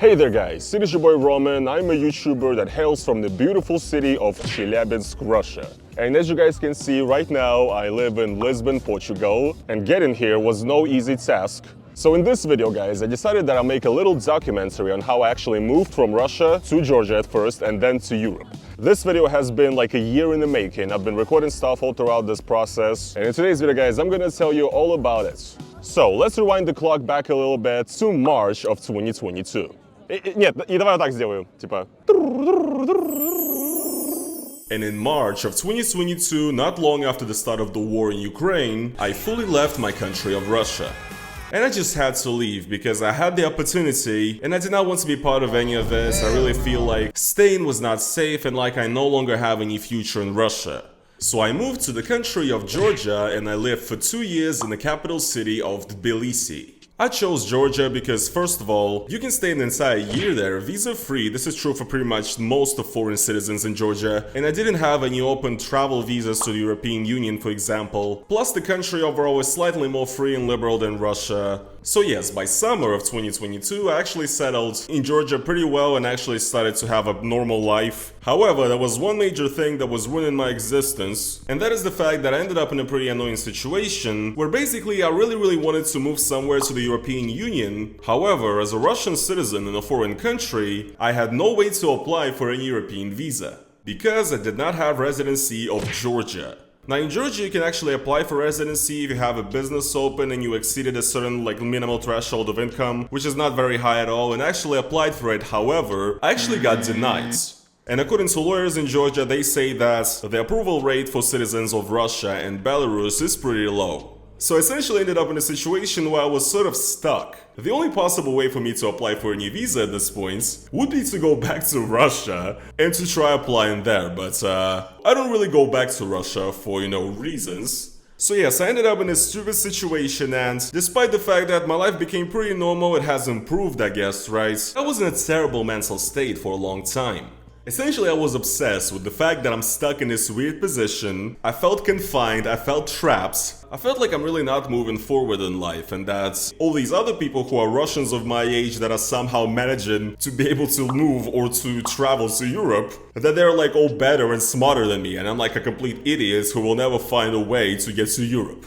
Hey there guys, it is your boy Roman. I'm a YouTuber that hails from the beautiful city of Chelyabinsk, Russia. And as you guys can see right now, I live in Lisbon, Portugal, and getting here was no easy task. So in this video guys, I decided that I'll make a little documentary on how I actually moved from Russia to Georgia at first and then to Europe. This video has been like a year in the making. I've been recording stuff all throughout this process. And in today's video guys, I'm gonna tell you all about it. So let's rewind the clock back a little bit to March of 2022. Нет, и давай вот так сделаю, типа. And in March of 2022, not long after the start of the war in Ukraine, I fully left my country of Russia. And I just had to leave because I had the opportunity and I did not want to be part of any of this. I really feel like staying was not safe and like I no longer have any future in Russia. So I moved to the country of Georgia and I lived for 2 years in the capital city of Tbilisi. I chose Georgia because, first of all, you can stay an entire year there visa-free. This is true for pretty much most of foreign citizens in Georgia, and I didn't have any open travel visas to the European Union, for example. Plus, the country overall is slightly more free and liberal than Russia. So yes, by summer of 2022, I actually settled in Georgia pretty well and actually started to have a normal life. However, there was one major thing that was ruining my existence, and that is the fact that I ended up in a pretty annoying situation where basically I really wanted to move somewhere to the European Union. However, as a Russian citizen in a foreign country, I had no way to apply for any European visa because I did not have residency of Georgia. Now in Georgia you can actually apply for residency if you have a business open and you exceeded a certain minimal threshold of income, which is not very high at all, and I actually applied for it. However, I actually got denied. And according to lawyers in Georgia, they say that the approval rate for citizens of Russia and Belarus is pretty low. So I essentially ended up in a situation where I was sort of stuck. The only possible way for me to apply for a new visa at this point would be to go back to Russia and to try applying there, but I don't really go back to Russia for, reasons. So yes, I ended up in a stupid situation, and despite the fact that my life became pretty normal, it has improved, I guess, right? I was in a terrible mental state for a long time. Essentially, I was obsessed with the fact that I'm stuck in this weird position. I felt confined, I felt trapped. I felt like I'm really not moving forward in life, and that all these other people who are Russians of my age that are somehow managing to be able to move or to travel to Europe, that they're like all better and smarter than me, and I'm like a complete idiot who will never find a way to get to Europe.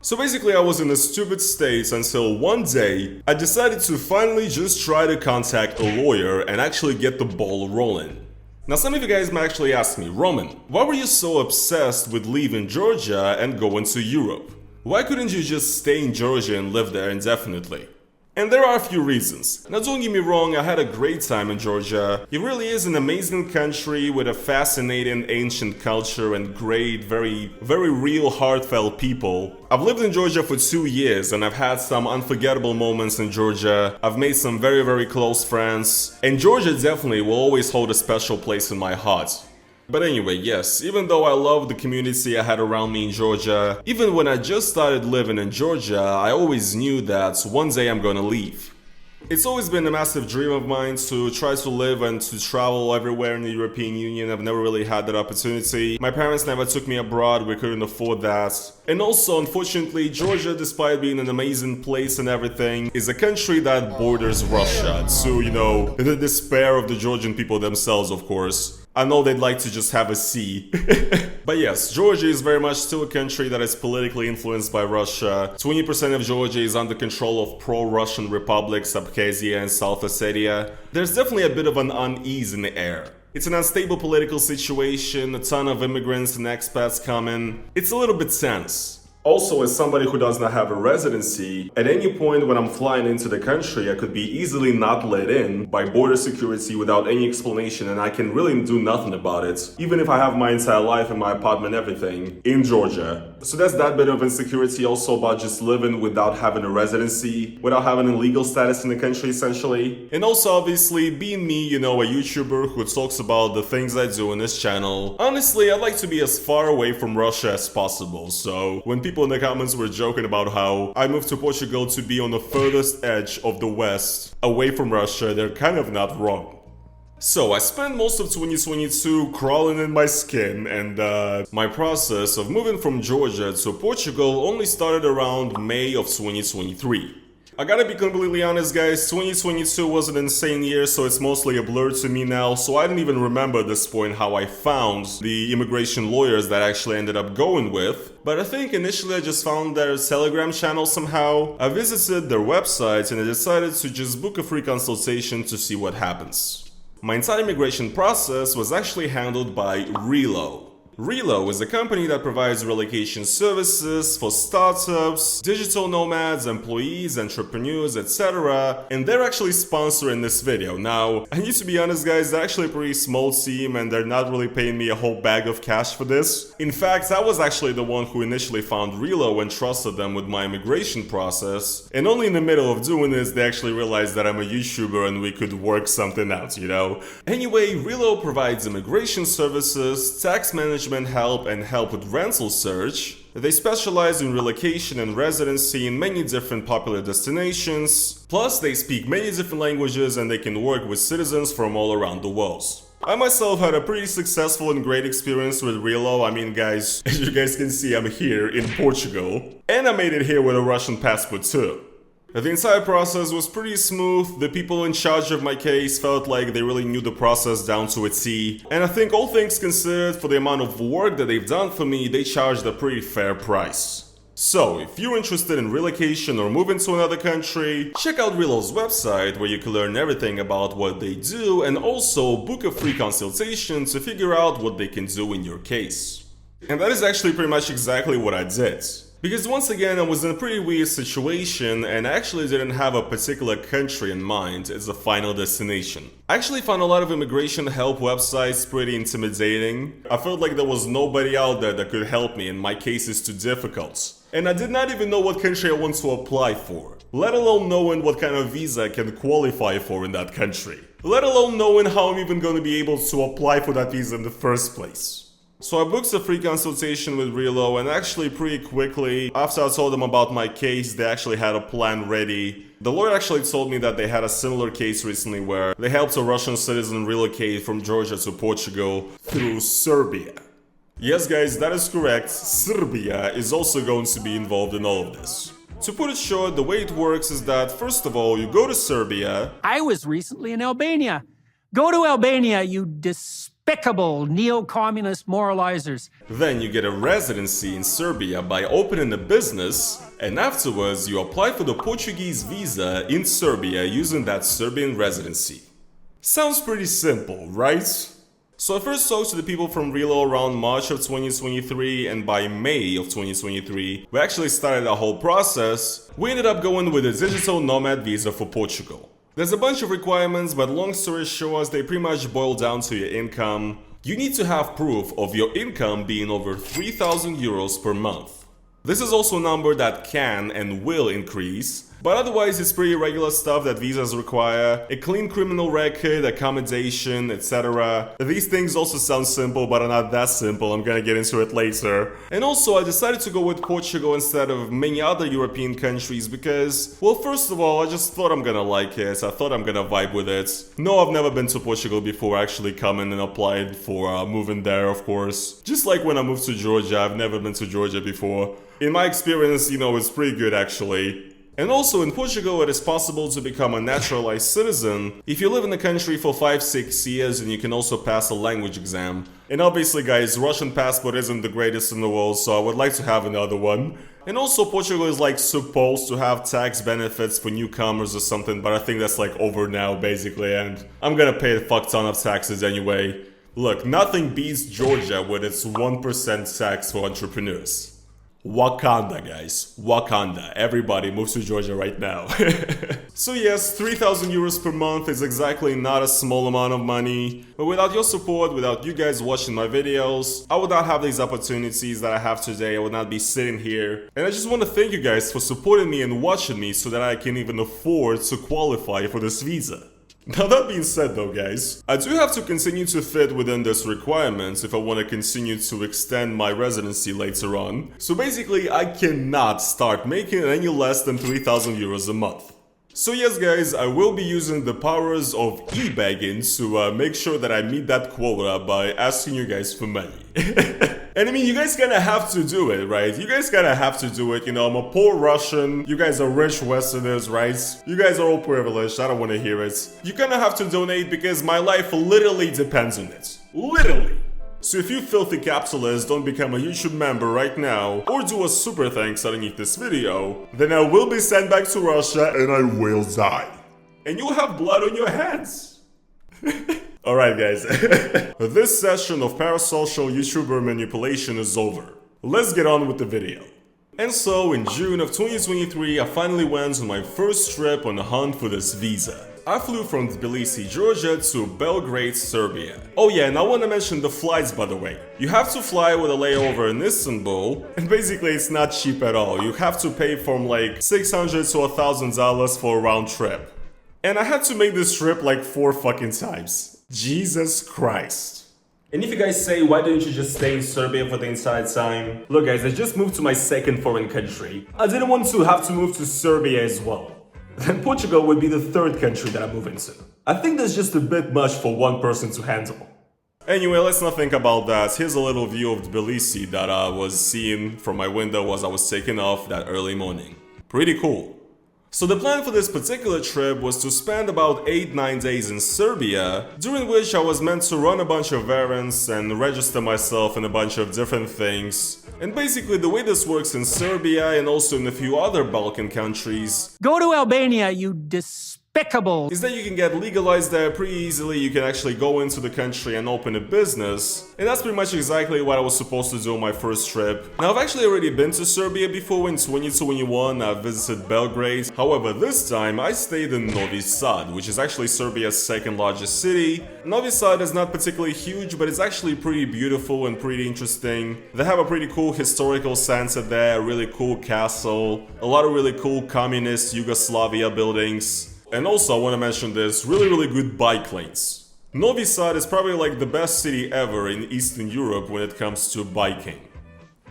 So basically I was in a stupid state until one day I decided to finally just try to contact a lawyer and actually get the ball rolling. Now some of you guys might actually ask me, Roman, why were you so obsessed with leaving Georgia and going to Europe? Why couldn't you just stay in Georgia and live there indefinitely? And there are a few reasons. Now don't get me wrong, I had a great time in Georgia. It really is an amazing country with a fascinating ancient culture and great, very real, heartfelt people. I've lived in Georgia for 2 years and I've had some unforgettable moments in Georgia. I've made some very close friends. And Georgia definitely will always hold a special place in my heart. But anyway, yes, even though I love the community I had around me in Georgia, even when I just started living in Georgia, I always knew that one day I'm gonna leave. It's always been a massive dream of mine to try to live and to travel everywhere in the European Union. I've never really had that opportunity. My parents never took me abroad, we couldn't afford that. And also, unfortunately, Georgia, despite being an amazing place and everything, is a country that borders Russia. So, the despair of the Georgian people themselves, of course. I know they'd like to just have a sea. But yes, Georgia is very much still a country that is politically influenced by Russia. 20% of Georgia is under control of pro-Russian republics, Abkhazia and South Ossetia. There's definitely a bit of an unease in the air. It's an unstable political situation, a ton of immigrants and expats coming. It's a little bit tense. Also, as somebody who does not have a residency, at any point when I'm flying into the country, I could be easily not let in by border security without any explanation, and I can really do nothing about it, even if I have my entire life and my apartment, everything, in Georgia. So there's that bit of insecurity also about just living without having a residency, without having a legal status in the country, essentially. And also, obviously, being me, a YouTuber who talks about the things I do on this channel, honestly, I'd like to be as far away from Russia as possible, so when people in the comments were joking about how I moved to Portugal to be on the furthest edge of the West, away from Russia, they're kind of not wrong. So I spent most of 2022 crawling in my skin, and my process of moving from Georgia to Portugal only started around May of 2023. I gotta be completely honest guys, 2022 was an insane year, so it's mostly a blur to me now, so I don't even remember at this point how I found the immigration lawyers that I actually ended up going with. But I think initially I just found their Telegram channel somehow. I visited their website and I decided to just book a free consultation to see what happens. My entire immigration process was actually handled by Reelo. Reelo is a company that provides relocation services for startups, digital nomads, employees, entrepreneurs, etc. And they're actually sponsoring this video. Now, I need to be honest guys, they're actually a pretty small team and they're not really paying me a whole bag of cash for this. In fact, I was actually the one who initially found Reelo and trusted them with my immigration process. And only in the middle of doing this, they actually realized that I'm a YouTuber and we could work something out, you know? Anyway, Reelo provides immigration services, tax management help, and help with rental search. They specialize in relocation and residency in many different popular destinations. Plus, they speak many different languages and they can work with citizens from all around the world. I myself had a pretty successful and great experience with Reelo. I mean guys, as you guys can see, I'm here in Portugal. And I made it here with a Russian passport too. The entire process was pretty smooth. The people in charge of my case felt like they really knew the process down to a T. And I think all things considered, for the amount of work that they've done for me, they charged a pretty fair price. So, if you're interested in relocation or moving to another country, check out Reelo's website where you can learn everything about what they do and also book a free consultation to figure out what they can do in your case. And that is actually pretty much exactly what I did. Because once again, I was in a pretty weird situation and I actually didn't have a particular country in mind as a final destination. I actually found a lot of immigration help websites pretty intimidating. I felt like there was nobody out there that could help me and my case is too difficult. And I did not even know what country I want to apply for, let alone knowing what kind of visa I can qualify for in that country. Let alone knowing how I'm even going to be able to apply for that visa in the first place. So I booked a free consultation with Reelo and actually pretty quickly, after I told them about my case, they actually had a plan ready. The lawyer actually told me that they had a similar case recently where they helped a Russian citizen relocate from Georgia to Portugal through Serbia. Yes guys, that is correct, Serbia is also going to be involved in all of this. To put it short, the way it works is that first of all, you go to Serbia. I was recently in Albania. Go to Albania, you despicable neo-communist moralizers. Then you get a residency in Serbia by opening a business, and afterwards you apply for the Portuguese visa in Serbia using that Serbian residency. Sounds pretty simple, right? So I first talked to the people from Reelo around March of 2023, and by May of 2023, we actually started our whole process. We ended up going with a digital nomad visa for Portugal. There's a bunch of requirements, but long story short, they pretty much boil down to your income. You need to have proof of your income being over 3,000 euros per month. This is also a number that can and will increase, but otherwise it's pretty regular stuff that visas require, a clean criminal record, accommodation, etc. These things also sound simple, but are not that simple. I'm gonna get into it later. And also I decided to go with Portugal instead of many other European countries because, well, first of all, I just thought I'm gonna like it. I thought I'm gonna vibe with it. No, I've never been to Portugal before actually coming and applied for moving there, of course. Just like when I moved to Georgia, I've never been to Georgia before. In my experience, you know, it's pretty good actually. And also in Portugal it is possible to become a naturalized citizen if you live in the country for 5-6 years and you can also pass a language exam. And obviously guys, Russian passport isn't the greatest in the world, so I would like to have another one. And also Portugal is like supposed to have tax benefits for newcomers or something, but I think that's like over now basically, and I'm gonna pay a fuck ton of taxes anyway. Look, nothing beats Georgia with its 1% tax for entrepreneurs. Wakanda, guys. Wakanda. Everybody moves to Georgia right now. So yes, 3,000 euros per month is exactly not a small amount of money. But without your support, without you guys watching my videos, I would not have these opportunities that I have today. I would not be sitting here. And I just want to thank you guys for supporting me and watching me so that I can even afford to qualify for this visa. Now that being said though guys, I do have to continue to fit within this requirements if I want to continue to extend my residency later on. So basically I cannot start making any less than 3,000 euros a month. So yes guys, I will be using the powers of e-begging to make sure that I meet that quota by asking you guys for money. And I mean, you guys kinda have to do it, right? You guys kinda have to do it. You know, I'm a poor Russian. You guys are rich Westerners, right? You guys are all privileged. I don't wanna hear it. You kinda have to donate because my life literally depends on it. Literally. So if you filthy capitalists don't become a YouTube member right now, or do a super thanks underneath this video, then I will be sent back to Russia and I will die. And you'll have blood on your hands. Alright guys, this session of parasocial YouTuber manipulation is over. Let's get on with the video. And so in June of 2023 I finally went on my first trip on a hunt for this visa. I flew from Tbilisi, Georgia to Belgrade, Serbia. Oh yeah, and I want to mention the flights by the way. You have to fly with a layover in Istanbul, and basically it's not cheap at all. You have to pay from like $600 to $1,000 for a round trip. And I had to make this trip like 4 fucking times. Jesus Christ. And if you guys say, why didn't you just stay in Serbia for the entire time? Look guys, I just moved to my second foreign country. I didn't want to have to move to Serbia as well. Then Portugal would be the third country that I move into. I think that's just a bit much for one person to handle. Anyway, let's not think about that. Here's a little view of Tbilisi that I was seeing from my window as I was taking off that early morning. Pretty cool. So the plan for this particular trip was to spend about 8-9 days in Serbia, during which I was meant to run a bunch of errands and register myself in a bunch of different things. And basically the way this works in Serbia and also in a few other Balkan countries, Go to Albania, you despicable. is that you can get legalized there pretty easily. You can actually go into the country and open a business. And that's pretty much exactly what I was supposed to do on my first trip. Now I've actually already been to Serbia before. In 2021 I visited Belgrade. However, this time I stayed in Novi Sad, which is actually Serbia's second largest city. Novi Sad is not particularly huge, but it's actually pretty beautiful and pretty interesting. They have a pretty cool historical center there, a really cool castle, a lot of really cool communist Yugoslavia buildings. And also I want to mention this, really good bike lanes. Novi Sad is probably like the best city ever in Eastern Europe when it comes to biking.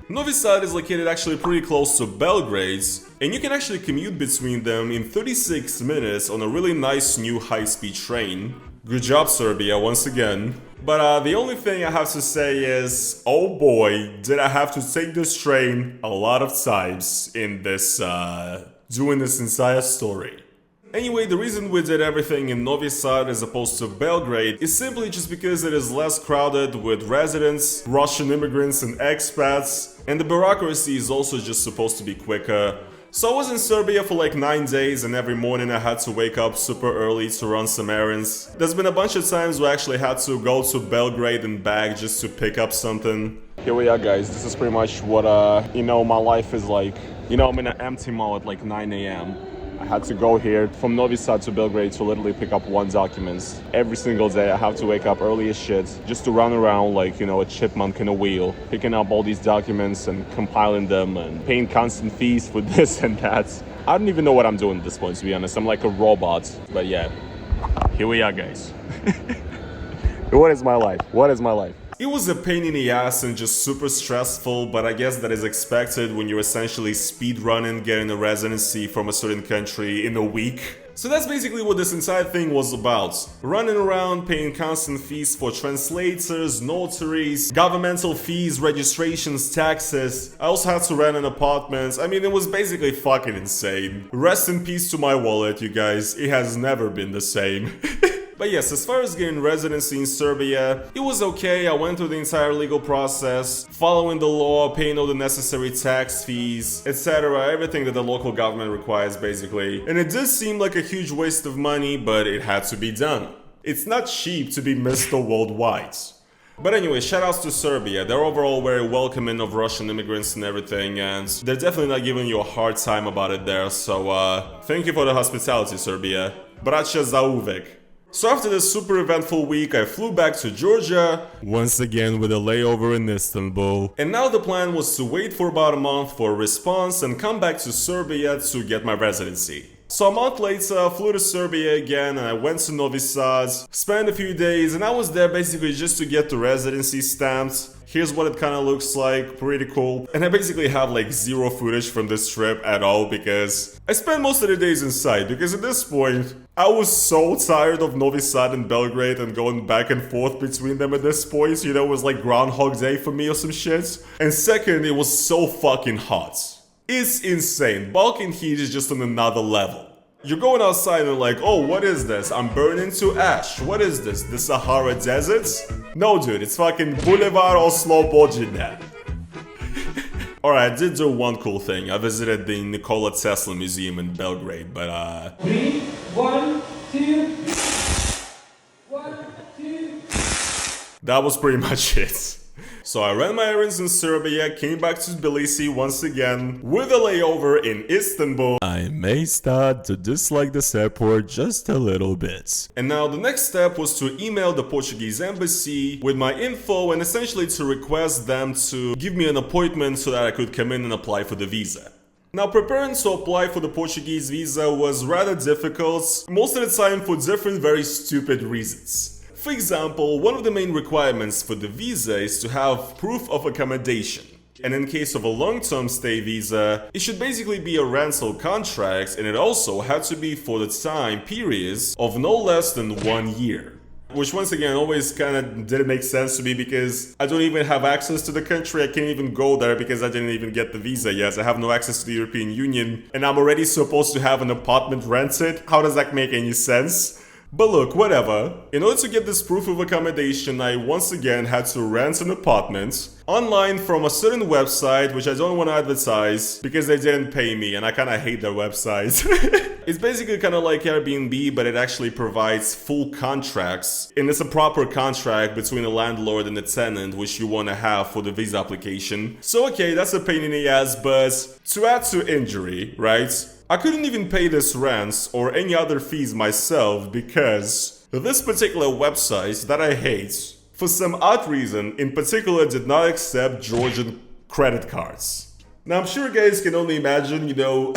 Novi Sad is located actually pretty close to Belgrade, and you can actually commute between them in 36 minutes on a really nice new high-speed train. Good job Serbia once again. But the only thing I have to say is, oh boy, did I have to take this train a lot of times in this, doing this entire story. Anyway, the reason we did everything in Novi Sad as opposed to Belgrade is simply just because it is less crowded with residents, Russian immigrants and expats, and the bureaucracy is also just supposed to be quicker. So I was in Serbia for like 9 days and every morning I had to wake up super early to run some errands. There's been a bunch of times where I actually had to go to Belgrade and back just to pick up something. Here we are guys, this is pretty much what my life is like. You know, I'm in an empty mall at like 9 AM. I had to go here from Novi Sad to Belgrade to literally pick up 1 document. Every single day I have to wake up early as shit just to run around like, you know, a chipmunk in a wheel, picking up all these documents and compiling them and paying constant fees for this and that. I don't even know what I'm doing at this point, to be honest. I'm like a robot. But yeah, here we are guys. What is my life? What is my life? It was a pain in the ass and just super stressful, but I guess that is expected when you're essentially speedrunning getting a residency from a certain country in a week. So that's basically what this entire thing was about. Running around, paying constant fees for translators, notaries, governmental fees, registrations, taxes. I also had to rent an apartment. I mean, it was basically fucking insane. Rest in peace to my wallet, you guys. It has never been the same. But yes, as far as getting residency in Serbia, it was okay. I went through the entire legal process, following the law, paying all the necessary tax fees, etc. Everything that the local government requires basically. And it did seem like a huge waste of money, but it had to be done. It's not cheap to be Mr. Worldwide. But anyway, shoutouts to Serbia. They're overall very welcoming of Russian immigrants and everything, and they're definitely not giving you a hard time about it there, so thank you for the hospitality, Serbia. Bracia za uvek. So after this super eventful week, I flew back to Georgia, once again with a layover in Istanbul. And now the plan was to wait for about a month for a response and come back to Serbia to get my residency. So a month later, I flew to Serbia again and I went to Novi Sad, spent a few days, and I was there basically just to get the residency stamped. Here's what it kind of looks like, pretty cool. And I basically have like zero footage from this trip at all because I spent most of the days inside, because at this point, I was so tired of Novi Sad and Belgrade and going back and forth between them at this point. You know, it was like Groundhog Day for me or some shit. And second, it was so fucking hot. It's insane. Balkan heat is just on another level. You're going outside and like, oh, what is this? I'm burning to ash. What is this? The Sahara Desert? No, dude, it's fucking Boulevard Oslo Bojina. Alright, I did do one cool thing. I visited the Nikola Tesla Museum in Belgrade, but 3, 1, 2. 1, 2. that was pretty much it. So I ran my errands in Serbia, came back to Tbilisi once again, with a layover in Istanbul. I may start to dislike this airport just a little bit. And now the next step was to email the Portuguese embassy with my info and essentially to request them to give me an appointment so that I could come in and apply for the visa. Now, preparing to apply for the Portuguese visa was rather difficult, most of the time for different very stupid reasons. For example, one of the main requirements for the visa is to have proof of accommodation. And in case of a long-term stay visa, it should basically be a rental contract, and it also had to be for the time periods of no less than 1 year. Which once again always kind of didn't make sense to me because I don't even have access to the country. I can't even go there because I didn't even get the visa yet. I have no access to the European Union and I'm already supposed to have an apartment rented. How does that make any sense? But look, whatever. In order to get this proof of accommodation, I once again had to rent an apartment online from a certain website, which I don't want to advertise because they didn't pay me and I kind of hate their website. It's basically kind of like Airbnb, but it actually provides full contracts. And it's a proper contract between a landlord and a tenant, which you want to have for the visa application. So okay, that's a pain in the ass, but to add to injury, right? I couldn't even pay this rent or any other fees myself because this particular website that I hate, for some odd reason, in particular did not accept Georgian credit cards. Now I'm sure you guys can only imagine, you know,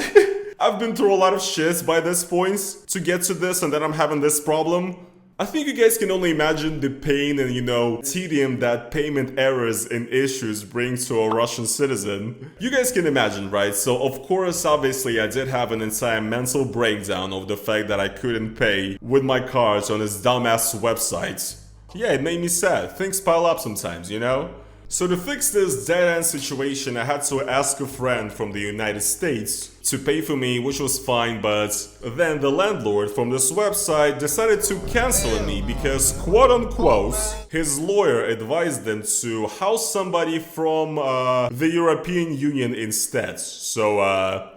I've been through a lot of shit by this point to get to this and then I'm having this problem. I think you guys can only imagine the pain and, you know, tedium that payment errors and issues bring to a Russian citizen. You guys can imagine, right? So of course, obviously, I did have an entire mental breakdown of the fact that I couldn't pay with my cards on this dumbass website. Yeah, it made me sad. Things pile up sometimes, you know? So to fix this dead-end situation, I had to ask a friend from the United States to pay for me, which was fine, but then the landlord from this website decided to cancel me because, quote-unquote, his lawyer advised them to house somebody from the European Union instead. So,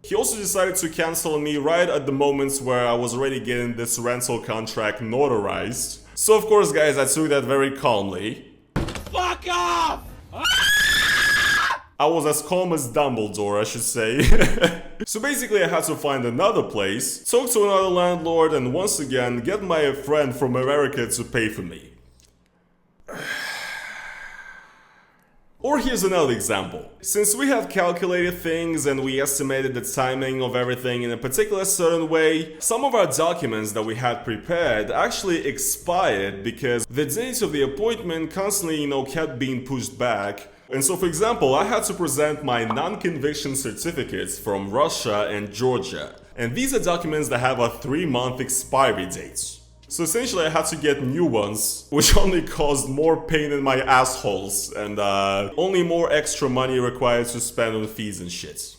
he also decided to cancel me right at the moments where I was already getting this rental contract notarized. So of course, guys, I took that very calmly. Fuck off! I was as calm as Dumbledore, I should say. So basically I had to find another place, talk to another landlord, and once again get my friend from America to pay for me. Or here's another example. Since we have calculated things and we estimated the timing of everything in a particular certain way, some of our documents that we had prepared actually expired because the date of the appointment constantly, you know, kept being pushed back. And so, for example, I had to present my non-conviction certificates from Russia and Georgia. And these are documents that have a 3-month expiry date. So essentially I had to get new ones, which only caused more pain in my assholes and only more extra money required to spend on fees and shit.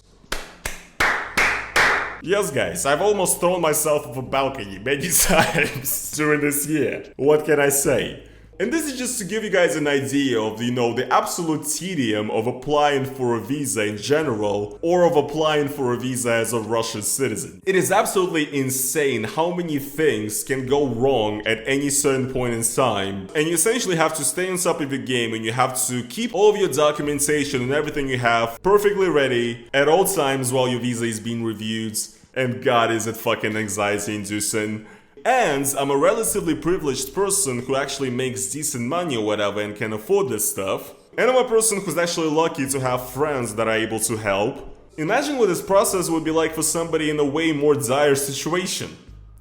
Yes guys, I've almost thrown myself off a balcony many times during this year. What can I say? And this is just to give you guys an idea of, you know, the absolute tedium of applying for a visa in general, or of applying for a visa as a Russian citizen. It is absolutely insane how many things can go wrong at any certain point in time, and you essentially have to stay on top of your game and you have to keep all of your documentation and everything you have perfectly ready at all times while your visa is being reviewed, and God, is it fucking anxiety-inducing. And I'm a relatively privileged person who actually makes decent money or whatever and can afford this stuff. And I'm a person who's actually lucky to have friends that are able to help. Imagine what this process would be like for somebody in a way more dire situation.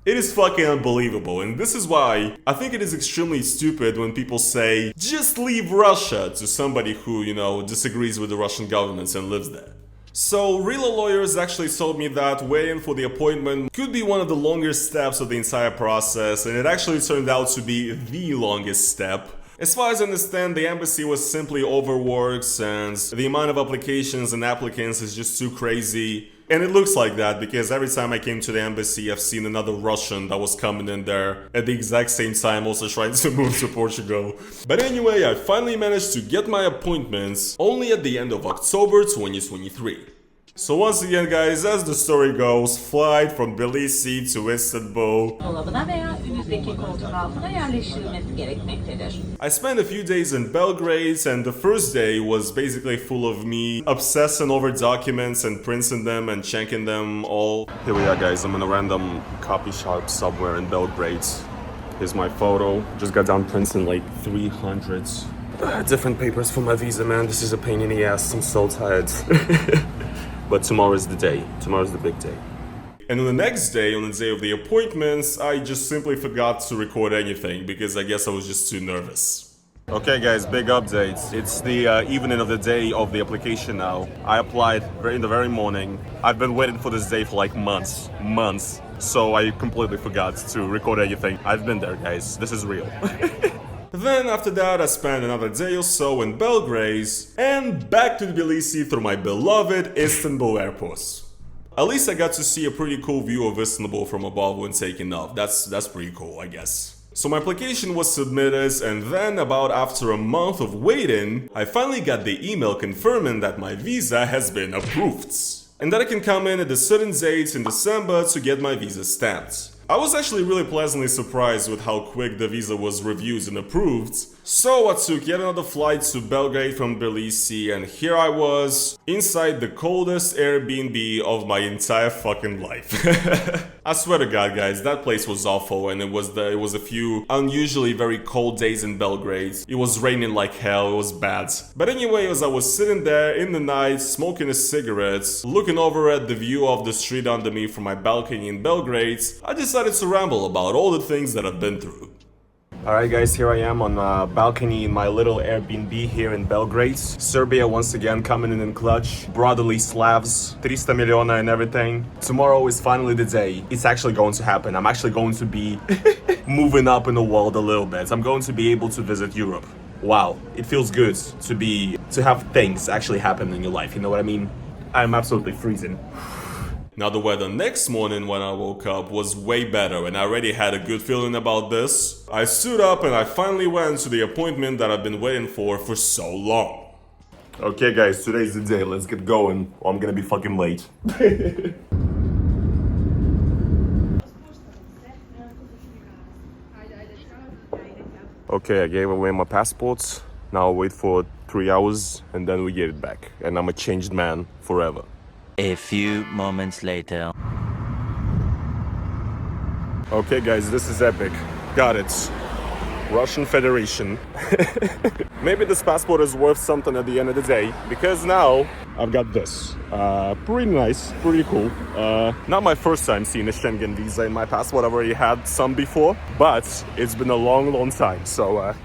It is fucking unbelievable, and this is why I think it is extremely stupid when people say, just leave Russia, to somebody who, disagrees with the Russian government and lives there. So, Reelo lawyers actually told me that waiting for the appointment could be one of the longest steps of the entire process, and it actually turned out to be the longest step. As far as I understand, the embassy was simply overworked, and the amount of applications and applicants is just too crazy. And it looks like that because every time I came to the embassy, I've seen another Russian that was coming in there at the exact same time, also trying to move to Portugal. But anyway, I finally managed to get my appointments only at the end of October 2023. So once again guys, as the story goes, flight from Tbilisi to Istanbul. I spent a few days in Belgrade, and the first day was basically full of me obsessing over documents and printing them and checking them all. Here we are guys, I'm in a random coffee shop somewhere in Belgrade. Here's my photo, just got done printing like 300 different papers for my visa, man. This is a pain in the ass, I'm so tired. But tomorrow is the day. Tomorrow's the big day. And on the next day, on the day of the appointments, I just simply forgot to record anything because I guess I was just too nervous. Okay guys, big update. It's the evening of the day of the application now. I applied in the very morning. I've been waiting for this day for like months. So I completely forgot to record anything. I've been there guys, this is real. Then after that I spent another day or so in Belgrade and back to Tbilisi through my beloved Istanbul airport. At least I got to see a pretty cool view of Istanbul from above when taking off. That's pretty cool, I guess. So my application was submitted, and then about after a month of waiting, I finally got the email confirming that my visa has been approved and that I can come in at a certain date in December to get my visa stamped. I was actually really pleasantly surprised with how quick the visa was reviewed and approved, so I took yet another flight to Belgrade from Tbilisi, and here I was, inside the coldest Airbnb of my entire fucking life. I swear to God guys, that place was awful, and it was a few unusually very cold days in Belgrade. It was raining like hell, it was bad. But anyway, as I was sitting there in the night, smoking a cigarette, looking over at the view of the street under me from my balcony in Belgrade, I decided to ramble about all the things that I've been through. Alright guys, here I am on a balcony in my little Airbnb here in Belgrade. Serbia once again coming in clutch. Brotherly Slavs, 300 miliona and everything. Tomorrow is finally the day. It's actually going to happen. I'm actually going to be moving up in the world a little bit. I'm going to be able to visit Europe. Wow, it feels good to have things actually happen in your life, you know what I mean? I'm absolutely freezing. Now the weather next morning when I woke up was way better, and I already had a good feeling about this. I stood up and I finally went to the appointment that I've been waiting for so long. Okay guys, today's the day, let's get going or I'm gonna be fucking late. Okay, I gave away my passports. Now I'll wait for 3 hours and then we get it back. And I'm a changed man forever. A few moments later. Okay guys, this is epic. Got it. Russian Federation. Maybe this passport is worth something at the end of the day, because now I've got this. Pretty nice, pretty cool. Not my first time seeing a Schengen visa in my passport. I've already had some before, but it's been a long time. So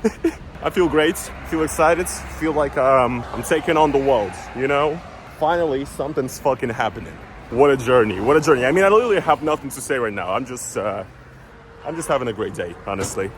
I feel great, feel excited, feel like I'm taking on the world, you know? Finally, something's fucking happening. What a journey, what a journey. I mean, I literally have nothing to say right now. I'm just having a great day, honestly.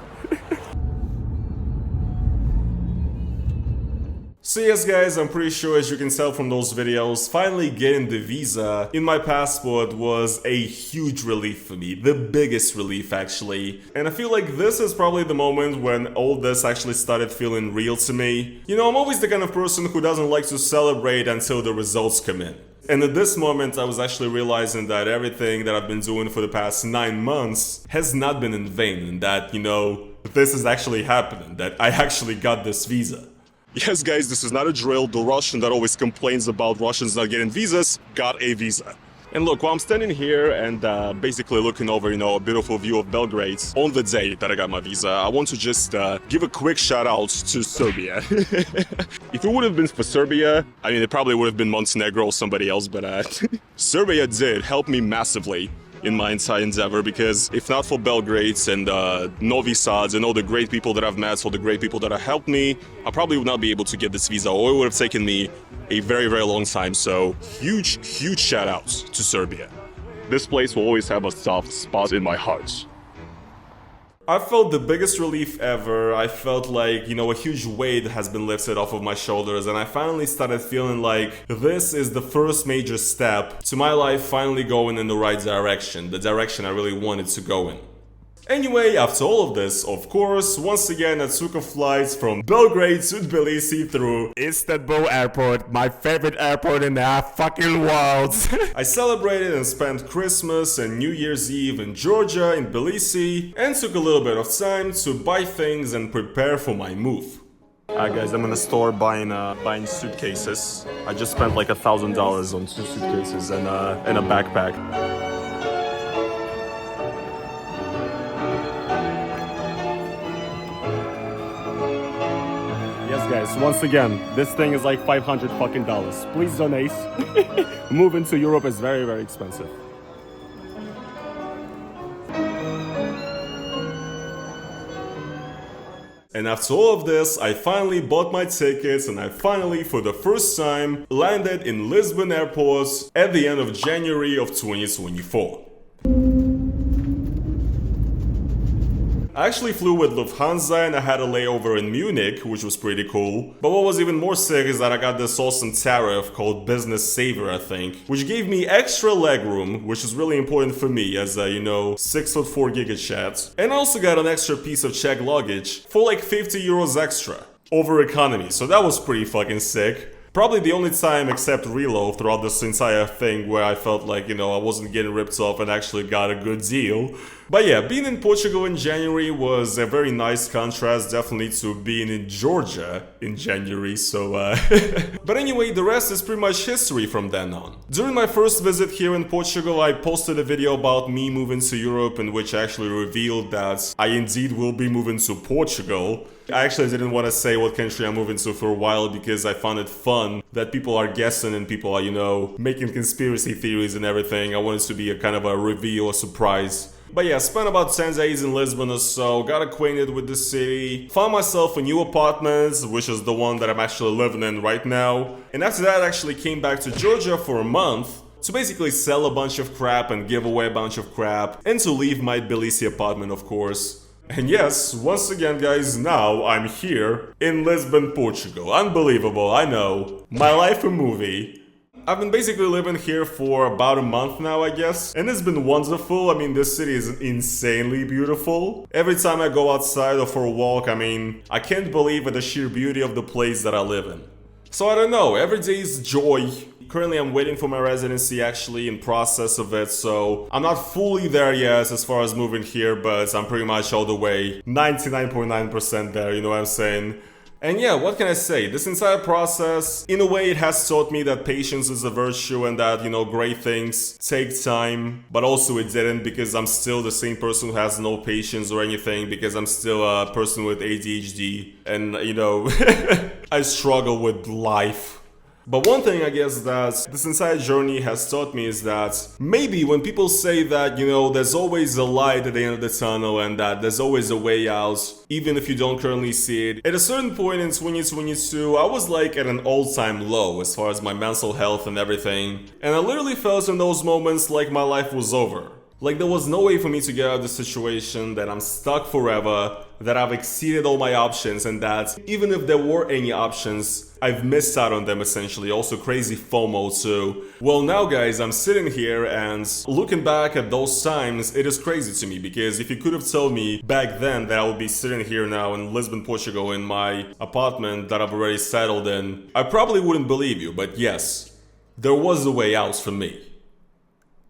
So yes guys, I'm pretty sure as you can tell from those videos, finally getting the visa in my passport was a huge relief for me, the biggest relief actually. And I feel like this is probably the moment when all this actually started feeling real to me. You know, I'm always the kind of person who doesn't like to celebrate until the results come in. And at this moment, I was actually realizing that everything that I've been doing for the past 9 months has not been in vain, and that, you know, this is actually happening, that I actually got this visa. Yes guys, this is not a drill. The Russian that always complains about Russians not getting visas got a visa. And look, while I'm standing here and basically looking over, you know, a beautiful view of Belgrade on the day that I got my visa, I want to just give a quick shout out to Serbia. If it would have been for Serbia, I mean, it probably would have been Montenegro or somebody else, but Serbia did help me massively in my entire endeavor, because if not for Belgrade and Novi Sad and all the great people that I've met, all the great people that have helped me, I probably would not be able to get this visa, or it would have taken me a very, very long time. So huge, huge shout outs to Serbia. This place will always have a soft spot in my heart. I felt the biggest relief ever. I felt like, you know, a huge weight has been lifted off of my shoulders, and I finally started feeling like this is the first major step to my life finally going in the right direction, the direction I really wanted to go in. Anyway, after all of this, of course, once again I took a flight from Belgrade to Tbilisi through Istanbul airport, my favorite airport in the fucking world. I celebrated and spent Christmas and New Year's Eve in Georgia, in Tbilisi, and took a little bit of time to buy things and prepare for my move. Alright guys, I'm in the store buying suitcases. I just spent like $1,000 on 2 suitcases and a backpack. Yes guys, once again, this thing is like $500 fucking dollars. Please donate. Moving to Europe is very, very expensive. And after all of this, I finally bought my tickets and I finally, for the first time, landed in Lisbon airport at the end of January of 2024. I actually flew with Lufthansa and I had a layover in Munich, which was pretty cool. But what was even more sick is that I got this awesome tariff called Business Saver, I think, which gave me extra legroom, which is really important for me as a, you know, 6'4" gigachat. And I also got an extra piece of check luggage for like 50 euros extra over economy, so that was pretty fucking sick. Probably the only time except Reelo throughout this entire thing where I felt like, you know, I wasn't getting ripped off and actually got a good deal. But yeah, being in Portugal in January was a very nice contrast, definitely, to being in Georgia in January, so But anyway, the rest is pretty much history from then on. During my first visit here in Portugal, I posted a video about me moving to Europe in which I actually revealed that I indeed will be moving to Portugal. I actually didn't want to say what country I'm moving to for a while because I found it fun that people are guessing and people are, you know, making conspiracy theories and everything. I wanted it to be a kind of a reveal, a surprise. But yeah, spent about 10 days in Lisbon or so, got acquainted with the city, found myself a new apartment, which is the one that I'm actually living in right now. And after that, I actually came back to Georgia for a month to basically sell a bunch of crap and give away a bunch of crap, and to leave my Tbilisi apartment, of course. And yes, once again guys, now I'm here in Lisbon, Portugal. Unbelievable, I know. My life a movie. I've been basically living here for about a month now, I guess, and it's been wonderful. I mean, this city is insanely beautiful. Every time I go outside or for a walk, I mean, I can't believe at the sheer beauty of the place that I live in. So I don't know, every day is joy. Currently I'm waiting for my residency, actually in process of it, so I'm not fully there yet as far as moving here, but I'm pretty much all the way 99.9% there, you know what I'm saying? And yeah, what can I say? This entire process, in a way, it has taught me that patience is a virtue and that, you know, great things take time. But also it didn't, because I'm still the same person who has no patience or anything, because I'm still a person with ADHD and, you know, I struggle with life. But one thing I guess that this entire journey has taught me is that maybe when people say that, you know, there's always a light at the end of the tunnel and that there's always a way out, even if you don't currently see it, at a certain point in 2022, I was like at an all-time low as far as my mental health and everything. And I literally felt in those moments like my life was over. Like there was no way for me to get out of the situation, that I'm stuck forever, that I've exceeded all my options, and that even if there were any options, I've missed out on them essentially. Also crazy FOMO too. Well now guys, I'm sitting here and looking back at those times, it is crazy to me, because if you could have told me back then that I would be sitting here now in Lisbon, Portugal in my apartment that I've already settled in, I probably wouldn't believe you, but yes, there was a way out for me.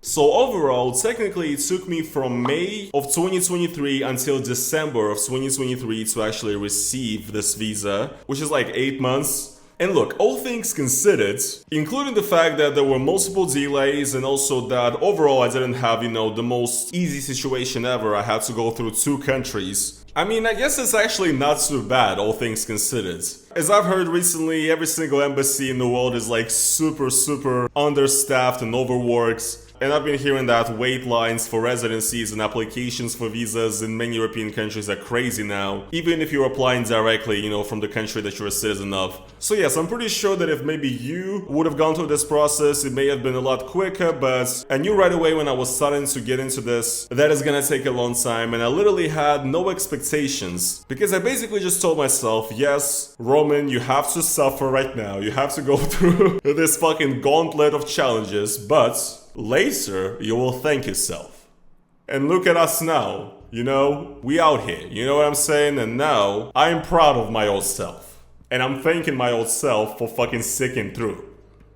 So overall, technically it took me from May of 2023 until December of 2023 to actually receive this visa, which is like 8 months. And look, all things considered, including the fact that there were multiple delays and also that overall I didn't have, the most easy situation ever. I had to go through 2 countries. I mean, I guess it's actually not too bad, all things considered. As I've heard recently, every single embassy in the world is like super understaffed and overworked. And I've been hearing that wait lines for residencies and applications for visas in many European countries are crazy now, even if you're applying directly, from the country that you're a citizen of. So yes, I'm pretty sure that if maybe you would have gone through this process, it may have been a lot quicker, but I knew right away when I was starting to get into this, that is gonna take a long time, and I literally had no expectations. Because I basically just told myself, yes, Roman, you have to suffer right now, you have to go through this fucking gauntlet of challenges, but later, you will thank yourself. And look at us now, we out here, you know what I'm saying? And now, I'm proud of my old self. And I'm thanking my old self for fucking sticking through.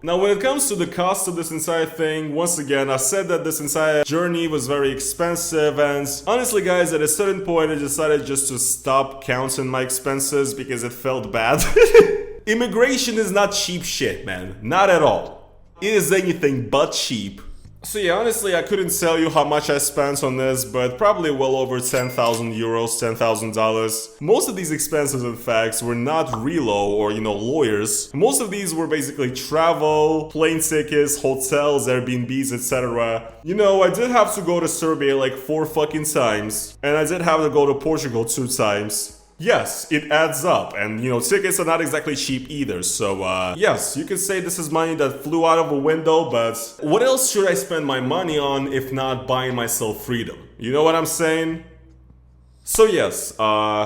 Now, when it comes to the cost of this entire thing, once again, I said that this entire journey was very expensive, and honestly, guys, at a certain point, I decided just to stop counting my expenses because it felt bad. Immigration is not cheap shit, man. Not at all. It is anything but cheap. So yeah, honestly, I couldn't tell you how much I spent on this, but probably well over 10,000 euros, $10,000. Most of these expenses, in fact, were not Reelo or, lawyers. Most of these were basically travel, plane tickets, hotels, Airbnbs, etc. I did have to go to Serbia like 4 fucking times, and I did have to go to Portugal 2 times. Yes, it adds up, and tickets are not exactly cheap either, so yes, you could say this is money that flew out of a window, but what else should I spend my money on if not buying myself freedom? You know what I'm saying? So yes,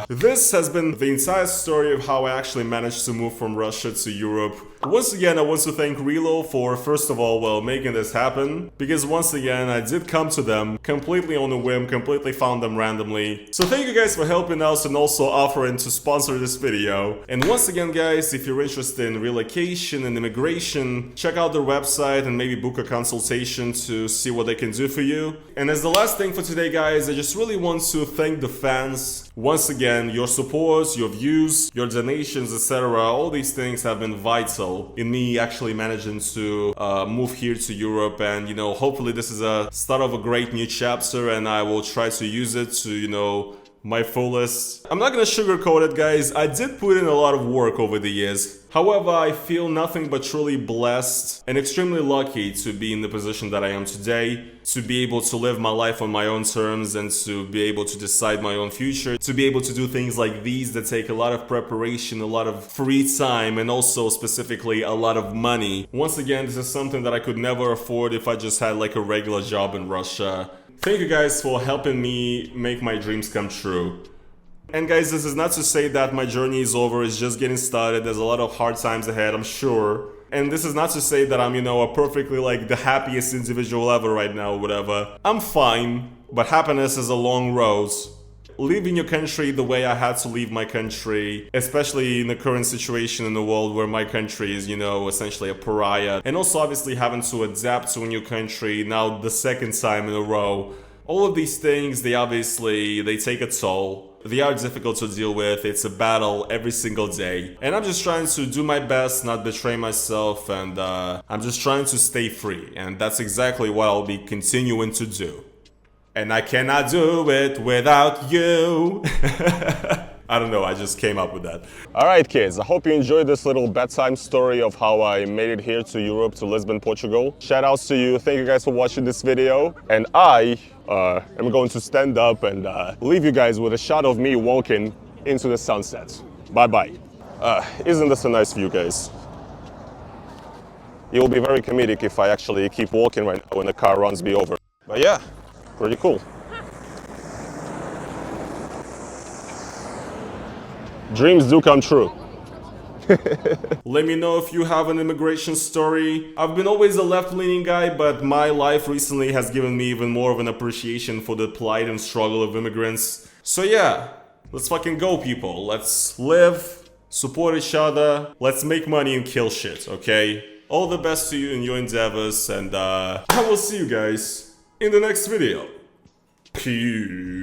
this has been the entire story of how I actually managed to move from Russia to Europe. Once again, I want to thank Reelo for, first of all, making this happen. Because once again, I did come to them completely on a whim, completely found them randomly. So thank you guys for helping us and also offering to sponsor this video. And once again, guys, if you're interested in relocation and immigration, check out their website and maybe book a consultation to see what they can do for you. And as the last thing for today, guys, I just really want to thank the fans. Once again, your support, your views, your donations, etc. All these things have been vital in me actually managing to move here to Europe, and hopefully this is a start of a great new chapter, and I will try to use it to my fullest. I'm not gonna sugarcoat it, guys. I did put in a lot of work over the years. However, I feel nothing but truly blessed and extremely lucky to be in the position that I am today, to be able to live my life on my own terms and to be able to decide my own future, to be able to do things like these that take a lot of preparation, a lot of free time, and also specifically a lot of money. Once again, this is something that I could never afford if I just had like a regular job in Russia. Thank you guys for helping me make my dreams come true. And guys, this is not to say that my journey is over, it's just getting started. There's a lot of hard times ahead, I'm sure. And this is not to say that I'm, a perfectly like the happiest individual ever right now or whatever. I'm fine, but happiness is a long road. Leaving your country the way I had to leave my country, especially in the current situation in the world where my country is, essentially a pariah. And also obviously having to adapt to a new country now the second time in a row. All of these things, they take a toll. They are difficult to deal with. It's a battle every single day. And I'm just trying to do my best, not betray myself, and I'm just trying to stay free. And that's exactly what I'll be continuing to do. And I cannot do it without you. I don't know, I just came up with that. Alright kids, I hope you enjoyed this little bedtime story of how I made it here to Europe, to Lisbon, Portugal. Shout outs to you, thank you guys for watching this video. And I am going to stand up and leave you guys with a shot of me walking into the sunset. Bye bye. Isn't this a nice view, guys? It will be very comedic if I actually keep walking right now when the car runs me over. But yeah, pretty cool. Dreams do come true. Let me know if you have an immigration story. I've been always a left-leaning guy, but my life recently has given me even more of an appreciation for the plight and struggle of immigrants. So yeah, let's fucking go, people. Let's live, support each other, let's make money and kill shit, okay? All the best to you in your endeavors, and I will see you guys in the next video. Peace.